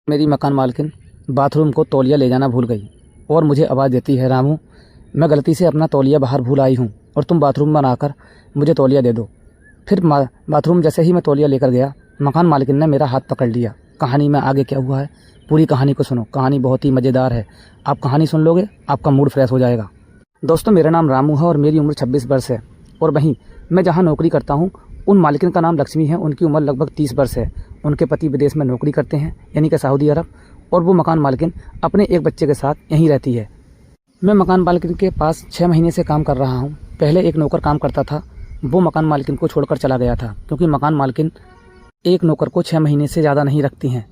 मेरी मकान मालकिन बाथरूम को तौलिया ले जाना भूल गई और मुझे आवाज़ देती है, रामू मैं गलती से अपना तौलिया बाहर भूल आई हूँ और तुम बाथरूम में आकर मुझे तौलिया दे दो। फिर बाथरूम जैसे ही मैं तौलिया लेकर गया, मकान मालकिन ने मेरा हाथ पकड़ लिया। कहानी में आगे क्या हुआ है, पूरी कहानी को सुनो। कहानी बहुत ही मज़ेदार है। आप कहानी सुन लोगे, आपका मूड फ्रेश हो जाएगा। दोस्तों, मेरा नाम रामू है और मेरी उम्र 26 वर्ष है। और वहीं मैं जहाँ नौकरी करता हूँ, उन मालिकिन का नाम लक्ष्मी है। उनकी उम्र लगभग 30 वर्ष है। उनके पति विदेश में नौकरी करते हैं, यानी कि सऊदी अरब, और वो मकान मालकिन अपने एक बच्चे के साथ यहीं रहती है। मैं मकान मालकिन के पास 6 महीने से काम कर रहा हूँ। पहले एक नौकर काम करता था, वो मकान मालकिन को छोड़कर चला गया था, क्योंकि मकान मालकिन एक नौकर को 6 महीने से ज़्यादा नहीं रखती हैं।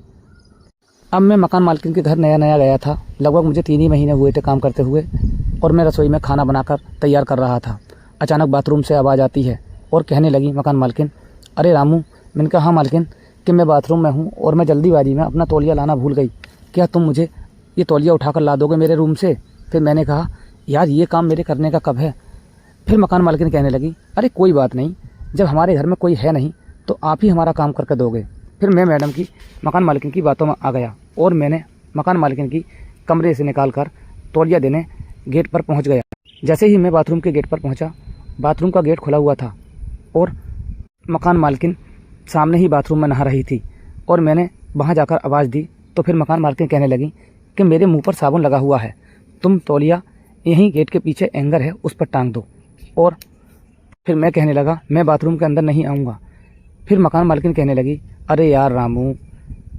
अब मैं मकान मालकिन के घर नया नया गया था। लगभग मुझे 3 ही महीने हुए थे काम करते हुए, और मैं रसोई में खाना बनाकर तैयार कर रहा था। अचानक बाथरूम से आवाज़ आती है और कहने लगी मकान मालकिन, अरे रामू। मैंने कहा, हाँ मालकिन, कि मैं बाथरूम में हूँ और मैं जल्दीबाजी में अपना तौलिया लाना भूल गई। क्या तुम मुझे ये तौलिया उठाकर ला दोगे मेरे रूम से? फिर मैंने कहा, यार ये काम मेरे करने का कब है? फिर मकान मालकिन कहने लगी, अरे कोई बात नहीं, जब हमारे घर में कोई है नहीं तो आप ही हमारा काम करके दोगे। फिर मैं मकान मालकिन की बातों में आ गया और मैंने मकान मालकिन की कमरे से निकाल कर तौलिया देने गेट पर पहुंच गया। जैसे ही मैं बाथरूम के गेट पर पहुंचा, बाथरूम का गेट खुला हुआ था और मकान मालकिन सामने ही बाथरूम में नहा रही थी। और मैंने वहां जाकर आवाज़ दी तो फिर मकान मालकिन कहने लगी कि मेरे मुंह पर साबुन लगा हुआ है, तुम तौलिया यहीं गेट के पीछे एंगर है उस पर टांग दो। और फिर मैं कहने लगा, मैं बाथरूम के अंदर नहीं आऊँगा। फिर मकान मालकिन कहने लगी, अरे यार रामू,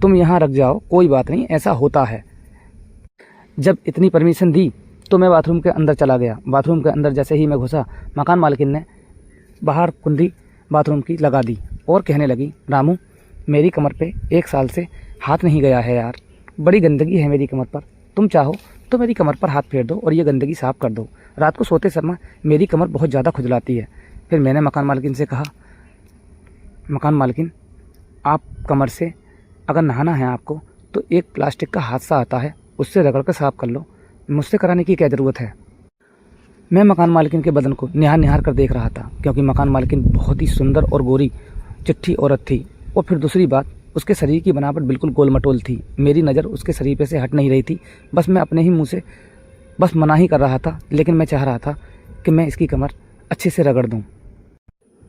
तुम यहाँ रख जाओ, कोई बात नहीं, ऐसा होता है। जब इतनी परमिशन दी तो मैं बाथरूम के अंदर चला गया। बाथरूम के अंदर जैसे ही मैं घुसा, मकान मालकिन ने बाहर कुंडी बाथरूम की लगा दी और कहने लगी, रामू मेरी कमर पे 1 साल से हाथ नहीं गया है यार, बड़ी गंदगी है मेरी कमर पर, तुम चाहो तो मेरी कमर पर हाथ फेर दो और ये गंदगी साफ़ कर दो। रात को सोते समय मेरी कमर बहुत ज़्यादा खुजलाती है। फिर मैंने मकान मालकिन से कहा, मकान मालकिन, आप कमर से अगर नहाना है आपको तो एक प्लास्टिक का हादसा आता है, उससे रगड़ कर साफ़ कर लो, मुझसे कराने की क्या ज़रूरत है। मैं मकान मालकिन के बदन को निहार निहार कर देख रहा था, क्योंकि मकान मालकिन बहुत ही सुंदर और गोरी चिट्ठी औरत थी। और फिर दूसरी बात, उसके शरीर की बनावट बिल्कुल गोल मटोल थी। मेरी नज़र उसके शरीर पे से हट नहीं रही थी। बस मैं अपने ही मुंह से बस मना ही कर रहा था, लेकिन मैं चाह रहा था कि मैं इसकी कमर अच्छे से रगड़ दूँ।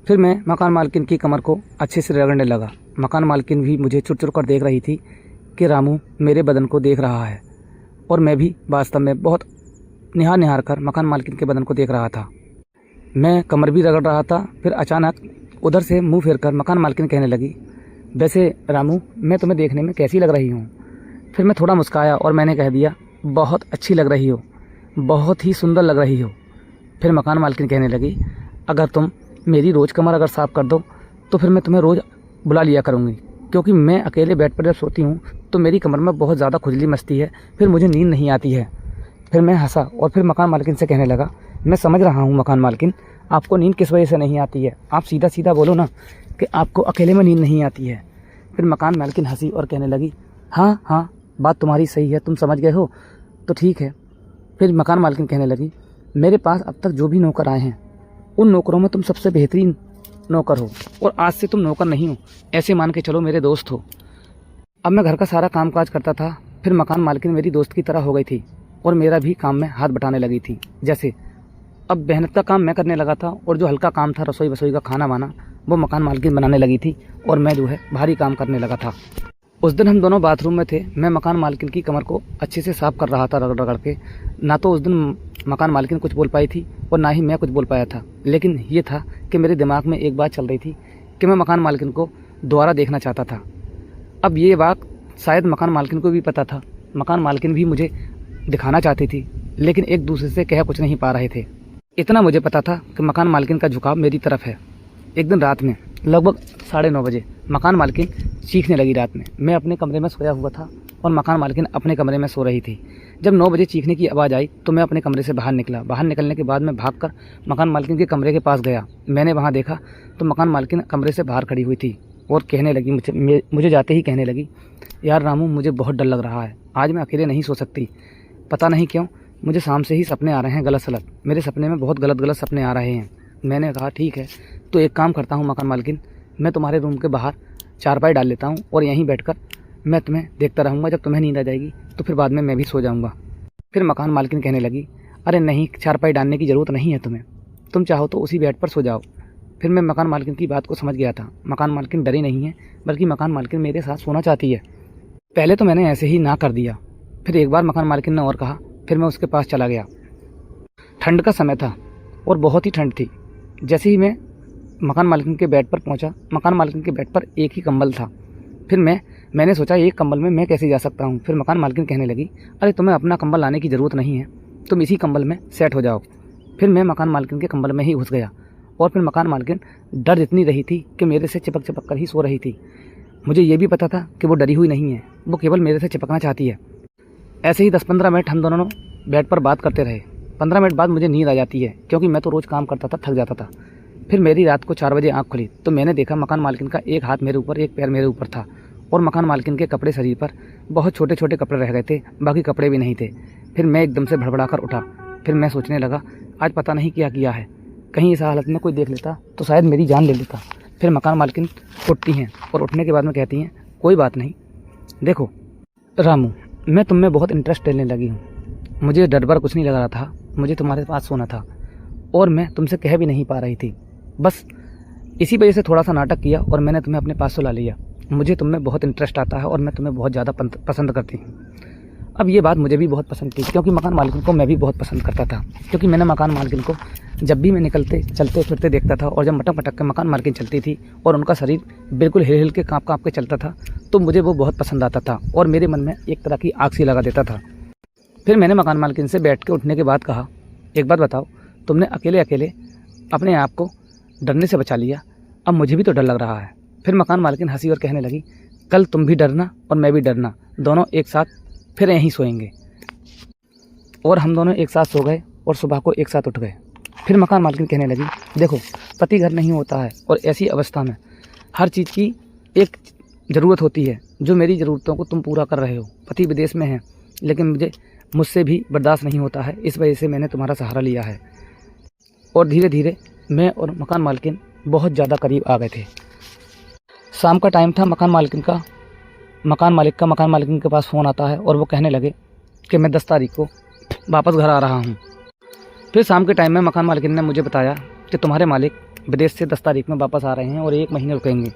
फिर मैं मकान मालकिन की कमर को अच्छे से रगड़ने लगा। मकान मालकिन भी मुझे चुर चुर कर देख रही थी कि रामू मेरे बदन को देख रहा है, और मैं भी वास्तव में बहुत निहार निहार कर मकान मालकिन के बदन को देख रहा था। मैं कमर भी रगड़ रहा था। फिर अचानक उधर से मुंह फेर कर मकान मालकिन कहने लगी, वैसे रामू, मैं तुम्हें देखने में कैसी लग रही हूँ? फिर मैं थोड़ा मुस्काया और मैंने कह दिया, बहुत अच्छी लग रही हो, बहुत ही सुंदर लग रही हो। फिर मकान मालकिन कहने लगी, अगर तुम मेरी रोज़ कमर अगर साफ़ कर दो तो फिर मैं तुम्हें रोज़ बुला लिया करूँगी, क्योंकि मैं अकेले बेड पर जब सोती हूँ तो मेरी कमर में बहुत ज़्यादा खुजली मचती है, फिर मुझे नींद नहीं आती है। फिर मैं हंसा और फिर मकान मालकिन से कहने लगा, मैं समझ रहा हूँ मकान मालकिन, आपको नींद किस वजह से नहीं आती है, आप सीधा सीधा बोलो ना कि आपको अकेले में नींद नहीं आती है। फिर मकान मालकिन हंसी और कहने लगी, हाँ हाँ, बात तुम्हारी सही है, तुम समझ गए हो तो ठीक है। फिर मकान मालकिन कहने लगी, मेरे पास अब तक जो भी नौकर आए हैं उन नौकरों में तुम सबसे बेहतरीन नौकर हो, और आज से तुम नौकर नहीं हो, ऐसे मान के चलो मेरे दोस्त हो। अब मैं घर का सारा काम काज करता था। फिर मकान मालकिन मेरी दोस्त की तरह हो गई थी और मेरा भी काम में हाथ बटाने लगी थी। जैसे अब मेहनत का काम मैं करने लगा था और जो हल्का काम था रसोई वसोई का खाना वाना, वो मकान मालकिन बनाने लगी थी और मैं जो है भारी काम करने लगा था। उस दिन हम दोनों बाथरूम में थे। मैं मकान मालकिन की कमर को अच्छे से साफ़ कर रहा था रगड़ रगड़ के। ना तो उस दिन मकान मालकिन कुछ बोल पाई थी और ना ही मैं कुछ बोल पाया था, लेकिन ये था कि मेरे दिमाग में एक बात चल रही थी कि मैं मकान मालकिन को दोबारा देखना चाहता था। अब ये बात शायद मकान मालकिन को भी पता था। मकान मालकिन भी मुझे दिखाना चाहती थी, लेकिन एक दूसरे से कह कुछ नहीं पा रहे थे। इतना मुझे पता था कि मकान मालकिन का झुकाव मेरी तरफ है। एक दिन रात में लगभग 9:30 बजे मकान मालकिन चीखने लगी रात में। मैं अपने कमरे में सोया हुआ था और मकान मालकिन अपने कमरे में सो रही थी। जब 9 बजे चीखने की आवाज़ आई तो मैं अपने कमरे से बाहर निकला। बाहर निकलने के बाद मैं भागकर मकान मालकिन के कमरे के पास गया। मैंने वहाँ देखा तो मकान मालकिन कमरे से बाहर खड़ी हुई थी और कहने लगी, मुझे जाते ही कहने लगी, यार रामू, मुझे बहुत डर लग रहा है, आज मैं अकेले नहीं सो सकती। पता नहीं क्यों मुझे शाम से ही सपने आ रहे हैं गलत सलत, मेरे सपने में बहुत गलत गलत सपने आ रहे हैं। मैंने कहा, ठीक है, तो एक काम करता हूँ मकान मालकिन, मैं तुम्हारे रूम के बाहर चारपाई डाल लेता हूँ और यहीं बैठकर मैं तुम्हें देखता रहूँगा, जब तुम्हें नींद आ जाएगी तो फिर बाद में मैं भी सो जाऊँगा। फिर मकान मालकिन कहने लगी, अरे नहीं, चारपाई डालने की ज़रूरत नहीं है तुम्हें, तुम चाहो तो उसी बेड पर सो जाओ। फिर मैं मकान मालकिन की बात को समझ गया था। मकान मालकिन डरी नहीं है, बल्कि मकान मालकिन मेरे साथ सोना चाहती है। पहले तो मैंने ऐसे ही ना कर दिया, फिर एक बार मकान मालकिन ने और कहा, फिर मैं उसके पास चला गया। ठंड का समय था और बहुत ही ठंड थी। जैसे ही मैं मकान मालकिन के बेड पर पहुंचा, मकान मालकिन के बेड पर एक ही कंबल था। फिर मैंने सोचा एक कंबल में मैं कैसे जा सकता हूं। फिर मकान मालकिन कहने लगी, अरे तुम्हें अपना कंबल लाने की ज़रूरत नहीं है, तुम इसी कंबल में सेट हो जाओ। फिर मैं मकान मालकिन के कंबल में ही घुस गया और फिर मकान मालकिन डर जितनी रही थी कि मेरे से चिपक चिपक कर ही सो रही थी। मुझे ये भी पता था कि वो डरी हुई नहीं है, वो केवल मेरे से चिपकना चाहती है। ऐसे ही 10-15 मिनट हम दोनों बेड पर बात करते रहे। 15 मिनट बाद मुझे नींद आ जाती है, क्योंकि मैं तो रोज़ काम करता था, थक जाता था। फिर मेरी रात को 4 बजे आँख खुली तो मैंने देखा मकान मालकिन का एक हाथ मेरे ऊपर, एक पैर मेरे ऊपर था और मकान मालकिन के कपड़े शरीर पर बहुत छोटे छोटे कपड़े रह गए थे, बाकी कपड़े भी नहीं थे। फिर मैं एकदम से भड़बड़ा कर उठा। फिर मैं सोचने लगा, आज पता नहीं क्या किया है, कहीं इस हालत में कोई देख लेता तो शायद मेरी जान ले लेता। फिर मकान मालकिन उठती हैं और उठने के बाद में कहती हैं, कोई बात नहीं, देखो रामू, मैं तुम में बहुत इंटरेस्ट लेने लगी हूँ। मुझे डर बर कुछ नहीं लग रहा था, मुझे तुम्हारे पास सोना था और मैं तुमसे कह भी नहीं पा रही थी। बस इसी वजह से थोड़ा सा नाटक किया और मैंने तुम्हें अपने पास सुला लिया। मुझे तुम में बहुत इंटरेस्ट आता है और मैं तुम्हें बहुत ज़्यादा पसंद करती हूँ। अब ये बात मुझे भी बहुत पसंद थी, क्योंकि मकान मालकिन को मैं भी बहुत पसंद करता था। क्योंकि मैंने मकान मालकिन को जब भी मैं निकलते चलते फिरते देखता था और जब मटक मटक के मकान मालकिन चलती थी और उनका शरीर बिल्कुल हिल हिल के काँप काँप के चलता था, तो मुझे वो बहुत पसंद आता था और मेरे मन में एक तरह की आग सी लगा देता था। फिर मैंने मकान मालकिन से बैठ के उठने के बाद कहा, एक बात बताओ, तुमने अकेले अकेले अपने आप को डरने से बचा लिया, अब मुझे भी तो डर लग रहा है। फिर मकान मालकिन हंसी और कहने लगी, कल तुम भी डरना और मैं भी डरना, दोनों एक साथ फिर यहीं सोएंगे। और हम दोनों एक साथ सो गए और सुबह को एक साथ उठ गए। फिर मकान मालकिन कहने लगी, देखो पति घर नहीं होता है और ऐसी अवस्था में हर चीज़ की एक ज़रूरत होती है। जो मेरी ज़रूरतों को तुम पूरा कर रहे हो, पति विदेश में है, लेकिन मुझसे भी बर्दाश्त नहीं होता है, इस वजह से मैंने तुम्हारा सहारा लिया है। और धीरे धीरे मैं और मकान मालकिन बहुत ज़्यादा करीब आ गए थे। शाम का टाइम था। मकान मालिक के पास फ़ोन आता है और वो कहने लगे कि मैं 10 तारीख को वापस घर आ रहा हूँ। फिर शाम के टाइम में मकान मालिकिन ने मुझे बताया कि तुम्हारे मालिक विदेश से 10 तारीख में वापस आ रहे हैं और 1 महीने रुकेंगे।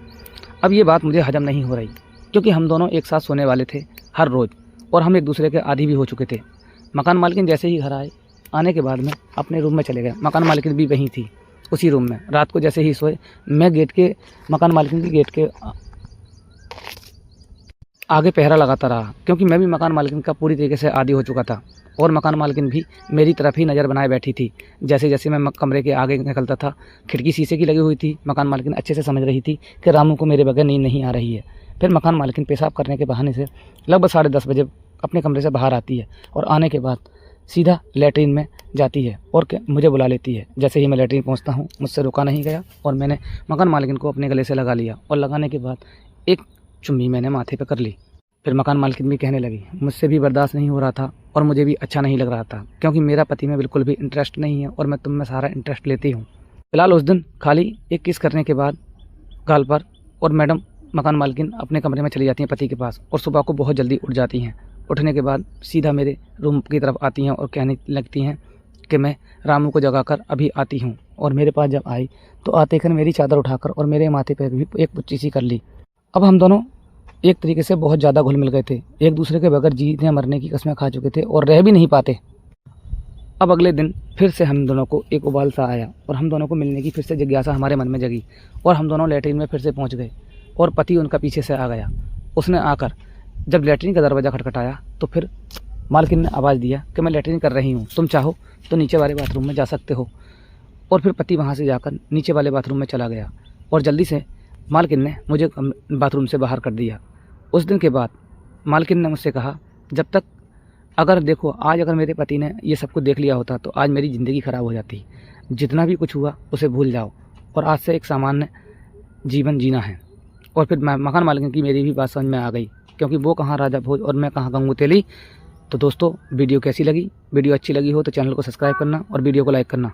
अब ये बात मुझे हजम नहीं हो रही, क्योंकि हम दोनों एक साथ सोने वाले थे हर रोज़ और हम एक दूसरे के आदी भी हो चुके थे। मकान मालिकिन जैसे ही घर आए, आने के बाद में अपने रूम में चले गए। मकान मालिकिन भी वहीं थी, उसी रूम में। रात को जैसे ही सोए, मैं मकान मालिकिन के गेट के आगे पहरा लगाता रहा, क्योंकि मैं भी मकान मालिकिन का पूरी तरीके से आदी हो चुका था और मकान मालिकिन भी मेरी तरफ ही नज़र बनाए बैठी थी। जैसे जैसे मैं कमरे के आगे निकलता था, खिड़की शीशे की लगी हुई थी। मकान मालिकिन अच्छे से समझ रही थी कि रामू को मेरे बगैर नींद नहीं आ रही है। फिर मकान मालिकिन पेशाब करने के बहाने से लगभग 10:30 बजे अपने कमरे से बाहर आती है और आने के बाद सीधा लैट्रीन में जाती है और मुझे बुला लेती है। जैसे ही मैं लैट्रीन पहुंचता हूं, मुझसे रुका नहीं गया और मैंने मकान मालिकिन को अपने गले से लगा लिया और लगाने के बाद एक चुम्मी मैंने माथे पे कर ली। फिर मकान मालिकिन भी कहने लगी, मुझसे भी बर्दाश्त नहीं हो रहा था और मुझे भी अच्छा नहीं लग रहा था, क्योंकि मेरा पति में बिल्कुल भी इंटरेस्ट नहीं है और मैं तुम में सारा इंटरेस्ट लेती हूँ। फिलहाल उस दिन खाली एक किस करने के बाद गाल पर और मैडम मकान मालिकिन अपने कमरे में चली जाती हैं पति के पास और सुबह को बहुत जल्दी उठ जाती हैं। उठने के बाद सीधा मेरे रूम की तरफ आती हैं और कहने लगती हैं कि मैं रामू को जगाकर अभी आती हूँ। और मेरे पास जब आई तो आते कर मेरी चादर उठाकर और मेरे माथे पर भी एक पुच्ची सी कर ली। अब हम दोनों एक तरीके से बहुत ज़्यादा घुल मिल गए थे, एक दूसरे के बगैर जीने मरने की कस्में खा चुके थे और रह भी नहीं पाते। अब अगले दिन फिर से हम दोनों को एक उबाल सा आया और हम दोनों को मिलने की फिर से जिज्ञासा हमारे मन में जगी और हम दोनों लैट्रीन में फिर से पहुंच गए और पति उनका पीछे से आ गया। उसने आकर जब लैट्रीन का दरवाज़ा खटखटाया तो फिर मालकिन ने आवाज़ दिया कि मैं लैट्रीन कर रही हूँ, तुम चाहो तो नीचे वाले बाथरूम में जा सकते हो। और फिर पति वहाँ से जाकर नीचे वाले बाथरूम में चला गया और जल्दी से मालकिन ने मुझे बाथरूम से बाहर कर दिया। उस दिन के बाद मालकिन ने मुझसे कहा, जब तक आज अगर मेरे पति ने ये सब कुछ देख लिया होता तो आज मेरी ज़िंदगी ख़राब हो जाती। जितना भी कुछ हुआ उसे भूल जाओ और आज से एक सामान्य जीवन जीना है। और फिर मकान मालिकिन की मेरी भी बात समझ में आ गई, क्योंकि वो कहाँ राजा भोज और मैं कहाँ गंगू तेली। तो दोस्तों, वीडियो कैसी लगी? वीडियो अच्छी लगी हो तो चैनल को सब्सक्राइब करना और वीडियो को लाइक करना।